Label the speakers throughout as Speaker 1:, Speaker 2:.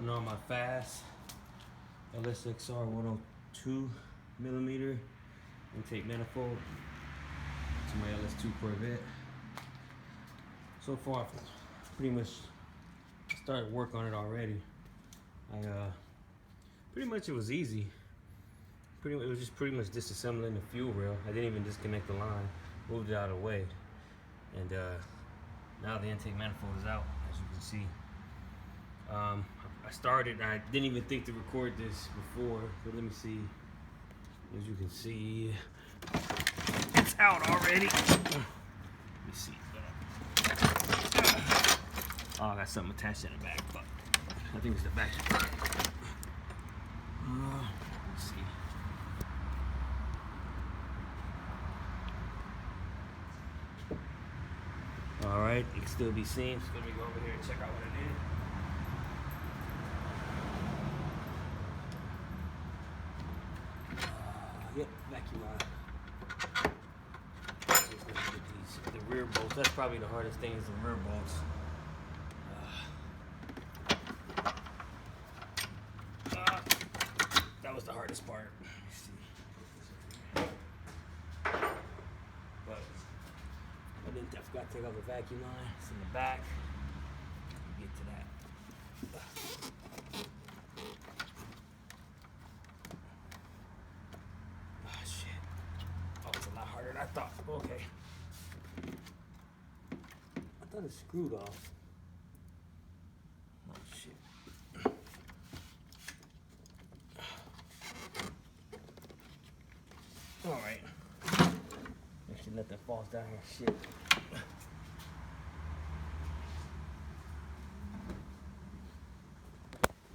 Speaker 1: putting on my fast LSXr 102 millimeter intake manifold to my LS2 Corvette. So far, I've pretty much started work on it already. Pretty much it was easy. It was just pretty much disassembling the fuel rail. I didn't even disconnect the line, moved it out of the way, and now the intake manifold is out, as you can see. I started, I didn't even think to record this before, but let me see. As you can see, it's out already. Let me see. Oh, I got something attached in the back, but I think it's the vacuum. Let's see. All right, it can still be seen. So let me go over here and check out what it is. Yep, vacuum line. The rear bolts. That's probably the hardest thing, is the rear bolts. That was the hardest part. Let's see. But I forgot to take off the vacuum line. It's in the back. Get to that. Oh shit. Oh, it's a lot harder than I thought. Okay. I thought it screwed off. Oh shit. Alright. Make sure nothing falls down here. Shit.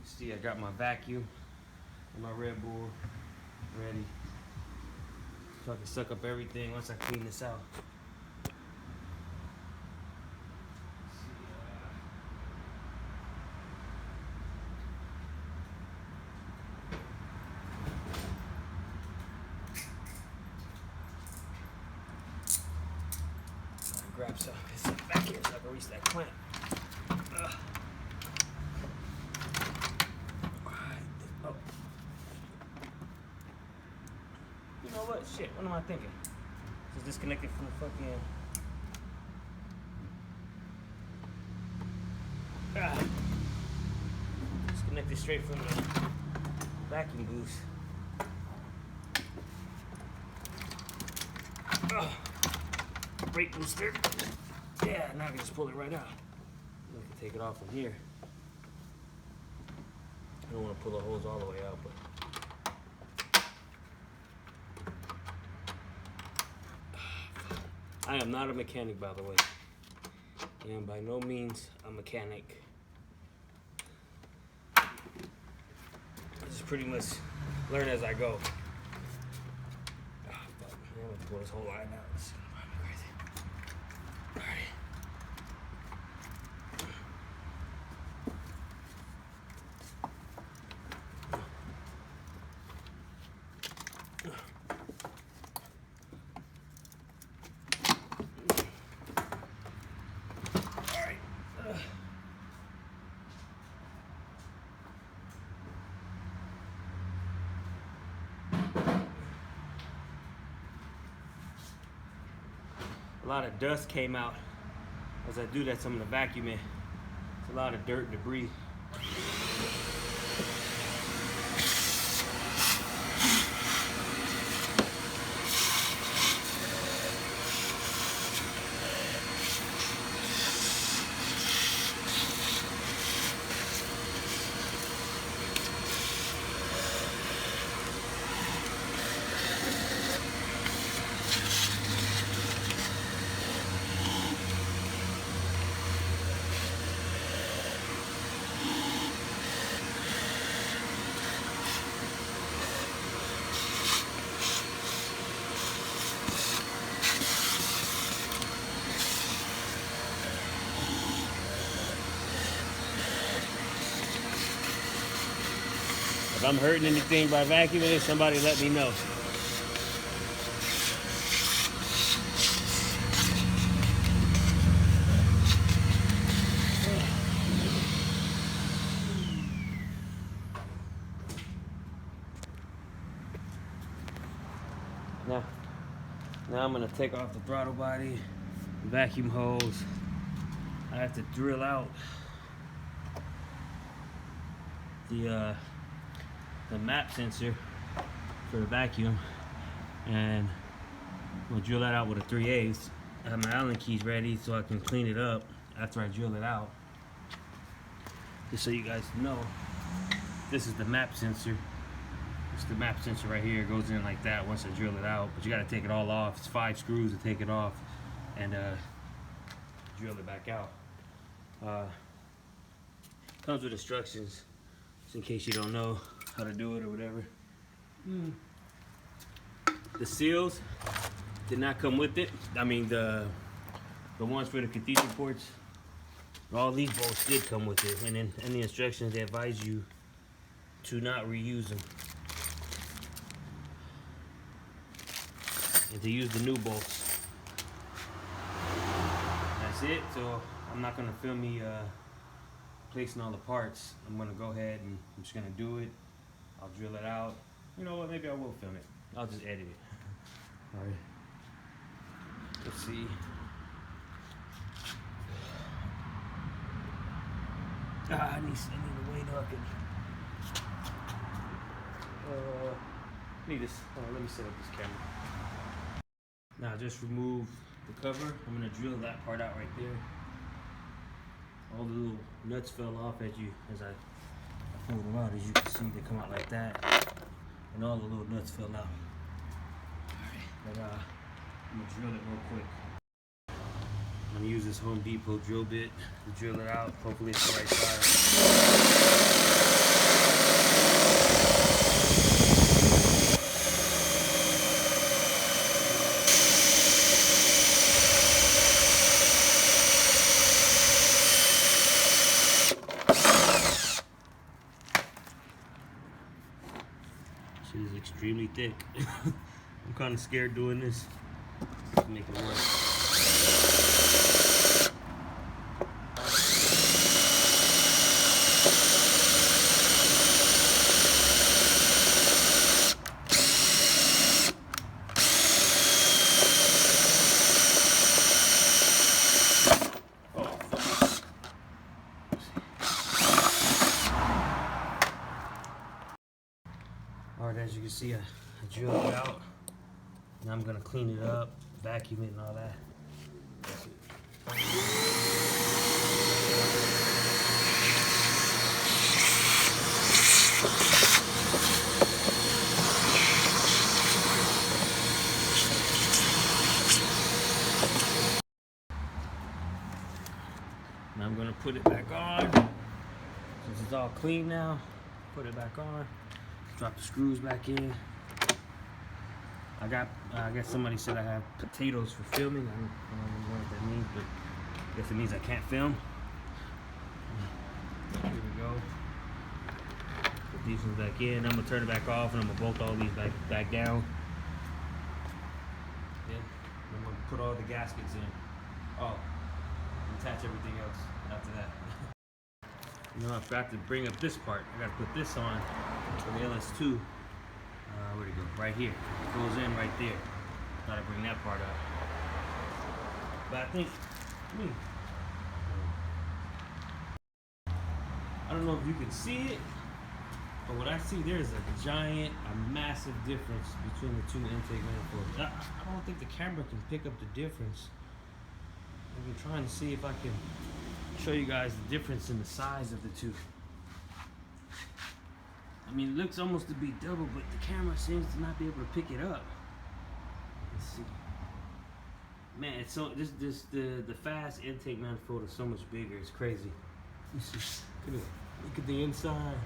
Speaker 1: See, I got my vacuum and my Red Bull ready, so I can suck up everything once I clean this out. Grab some back here so I can reach that clamp. Oh. You know what? Shit, what am I thinking? Just disconnected from the fucking... Disconnected straight from the vacuum boost. Brake booster. Yeah, now I can just pull it right out. I can take it off from here. I don't want to pull the hose all the way out, but I am not a mechanic, by the way. I am by no means a mechanic. I just pretty much learn as I go. But I'm gonna pull this whole line out. A lot of dust came out as I do that. Some of the vacuuming. It's a lot of dirt and debris. If I'm hurting anything by vacuuming it, somebody let me know. Now I'm gonna take off the throttle body, vacuum hose. I have to drill out the map sensor for the vacuum, and we'll drill that out with a 3/8. I have my Allen keys ready so I can clean it up after I drill it out. Just so you guys know, this is the map sensor. It's the map sensor right here. It goes in like that once I drill it out, but you got to take it all off. It's 5 screws to take it off and drill it back out. Comes with instructions, just in case you don't know how to do it or whatever. The seals did not come with it. I mean the ones for the cathedral ports. All these bolts did come with it, and in the instructions they advise you to not reuse them and to use the new bolts. That's it. So I'm not gonna film me placing all the parts. I'm gonna go ahead and I'm just gonna do it. I'll drill it out. You know what? Maybe I will film it. I'll just edit it. All right. Let's see. I need to wait up and need this. Let me set up this camera. Now just remove the cover. I'm gonna drill that part out right there. All the little nuts fell off as I pulled them out. As you can see, they come out like that, and all the little nuts fell out. But I'm gonna drill it real quick. I'm gonna use this Home Depot drill bit to drill it out. Hopefully it's the right size. Shit is extremely thick. I'm kind of scared doing this to make it work. Alright, as you can see, I drilled it out. Now I'm gonna clean it up, vacuum it and all that. Now I'm gonna put it back on. Since it's all clean now, put it back on. Drop the screws back in. I guess somebody said I have potatoes for filming. I don't know what that means, but I guess it means I can't film. Here we go. Put these ones back in. I'm gonna turn it back off, and I'm gonna bolt all these back down. Then I'm gonna put all the gaskets in. Oh, attach everything else after that. You know, I forgot to bring up this part. I gotta put this on for the LS2. Where'd it go? Right here. It goes in right there. Gotta bring that part up. But I think, I don't know if you can see it, but what I see there is a massive difference between the two intake manifolds. I don't think the camera can pick up the difference. I'm trying to see if I can show you guys the difference in the size of the two. I mean, it looks almost to be double, but the camera seems to not be able to pick it up. Let's see. Man, it's so the fast intake manifold is so much bigger. It's crazy. Look at the inside.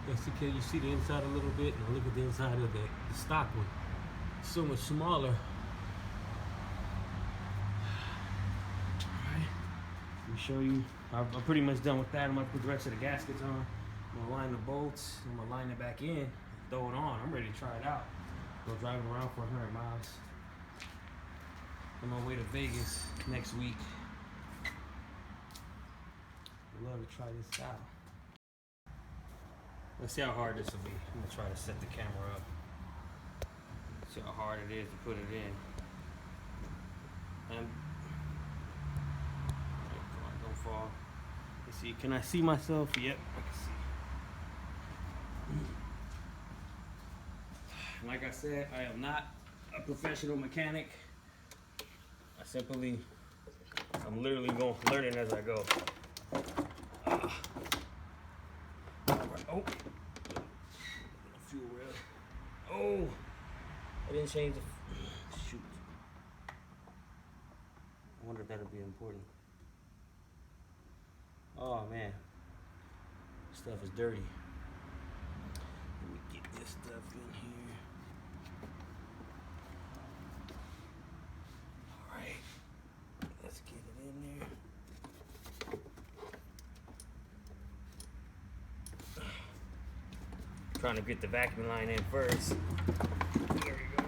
Speaker 1: You see the inside a little bit, and look at the inside of the stock one. It's so much smaller. Let me show you. I'm pretty much done with that. I'm gonna put the rest of the gaskets on. I'm gonna line the bolts. I'm gonna line it back in, throw it on. I'm ready to try it out. Go driving around for 100 miles. I'm on my way to Vegas next week. I'd love to try this out. Let's see how hard this will be. I'm gonna try to set the camera up. See how hard it is to put it in. And come on, don't fall. Let's see, can I see myself? Yep, I can see. Like I said, I am not a professional mechanic. I'm literally learning as I go. Oh, fuel rail. Oh, I didn't change the. Shoot. I wonder if that'll be important. Oh man, stuff is dirty. Let me get this stuff in here. All right, let's get it in there. Trying to get the vacuum line in first. There we go.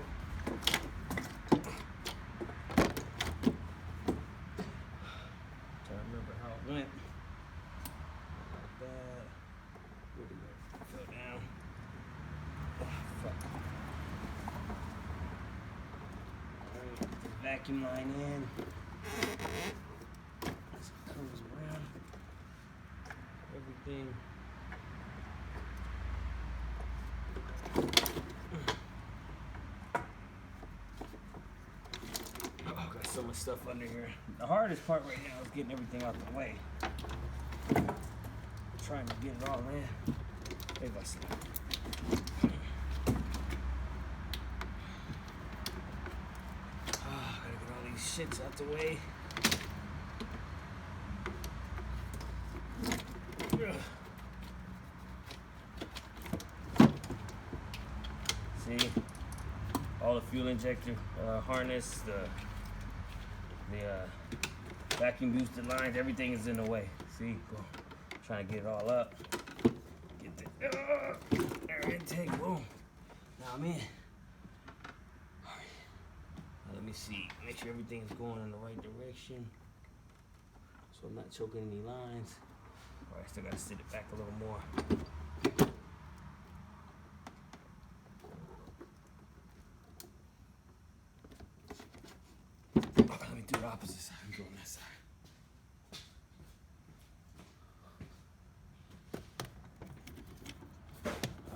Speaker 1: Trying to remember how it went. Like that. Where'd it go? It fell down. Oh, fuck. Alright, get the vacuum line in. As it comes around. Everything. So much stuff under here. The hardest part right now is getting everything out the way. Trying to get it all in. Maybe I see. Gotta get all these shits out the way. See? All the fuel injector harness, the vacuum boosted lines, everything is in the way. See, boom. Trying to get it all up. Get the air intake, boom. Now I'm in. All right. Now let me see. Make sure everything is going in the right direction, so I'm not choking any lines. All right, still gotta sit it back a little more. Let me do the opposite side. I'm going that side.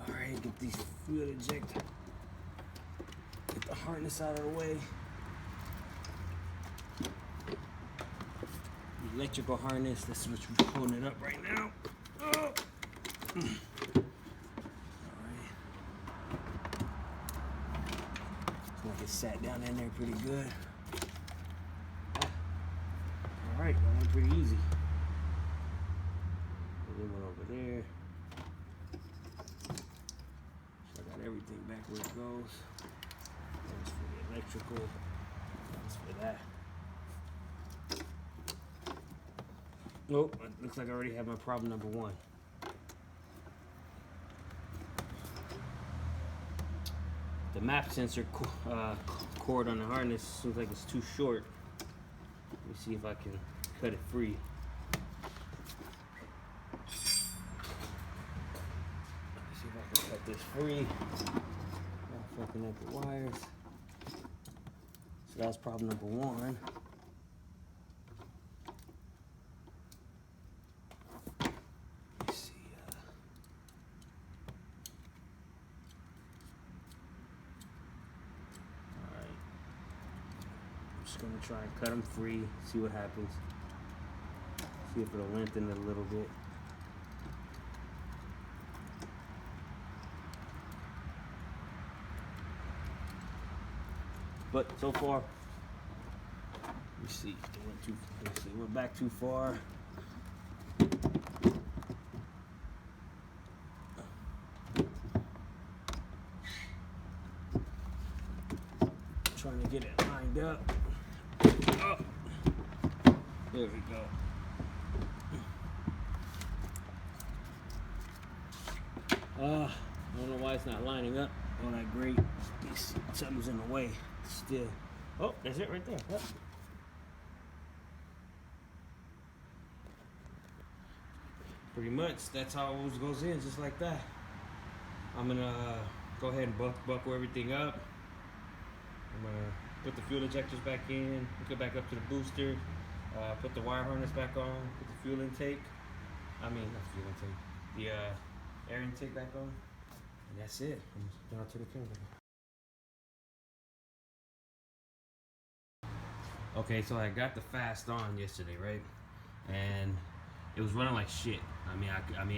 Speaker 1: Alright, get these fuel ejector. Get the harness out of the way. The electrical harness, this is what's pulling it up right now. Oh. Alright. Looks like it sat down in there pretty good. Alright, that went pretty easy. And then went over there. So I got everything back where it goes. That's for the electrical. That's for that. Nope, it looks like I already have my problem number one. The map sensor cord on the harness seems like it's too short. Let me see if I can cut it free. Let me see if I can cut this free. Not fucking up the wires. So that's problem number one. Let me see. Alright. I'm just gonna try and cut them free, see what happens. See if it'll lengthen it a little bit. But so far, let me see. It went back too far. Trying to get it lined up. Oh, there we go. I don't know why it's not lining up all that great. Something's in the way still. Oh, that's it right there. Yep. Pretty much, that's how it goes in, just like that. I'm gonna go ahead and buckle everything up. I'm gonna put the fuel injectors back in, hook it back up to the booster, put the wire harness back on, put the fuel intake, not fuel intake, the air intake back on, and that's it. Then I'll turn the camera back on. Okay, so I got the fast on yesterday, right? And it was running like shit. I mean,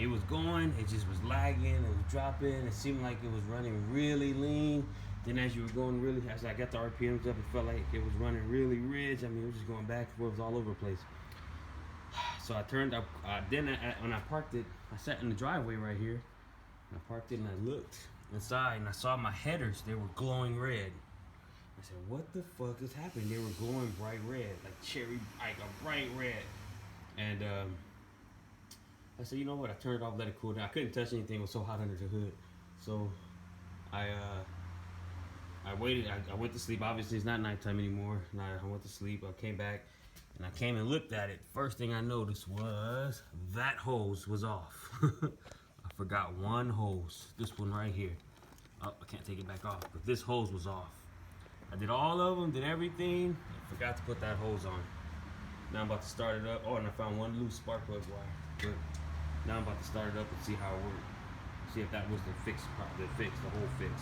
Speaker 1: it was going, it just was lagging, it was dropping, it seemed like it was running really lean. Then as you were going really, as I got the RPMs up, it felt like it was running really rich. I mean, it was just going back and forth, it was all over the place. So I turned up, when I parked it, I sat in the driveway right here, and I parked it and I looked inside and I saw my headers, they were glowing red. I said, what the fuck is happening? They were glowing bright red, like cherry, like a bright red. And I said, you know what? I turned it off, let it cool down. I couldn't touch anything; it was so hot under the hood. So I waited. I went to sleep. Obviously, it's not nighttime anymore. And I went to sleep. I came back, and I came and looked at it. First thing I noticed was that hose was off. I forgot one hose. This one right here. Oh, I can't take it back off. But this hose was off. I did all of them, did everything. I forgot to put that hose on. Now I'm about to start it up. Oh, and I found one loose spark plug wire. Good. Now I'm about to start it up and see how it worked. See if that was the whole fix.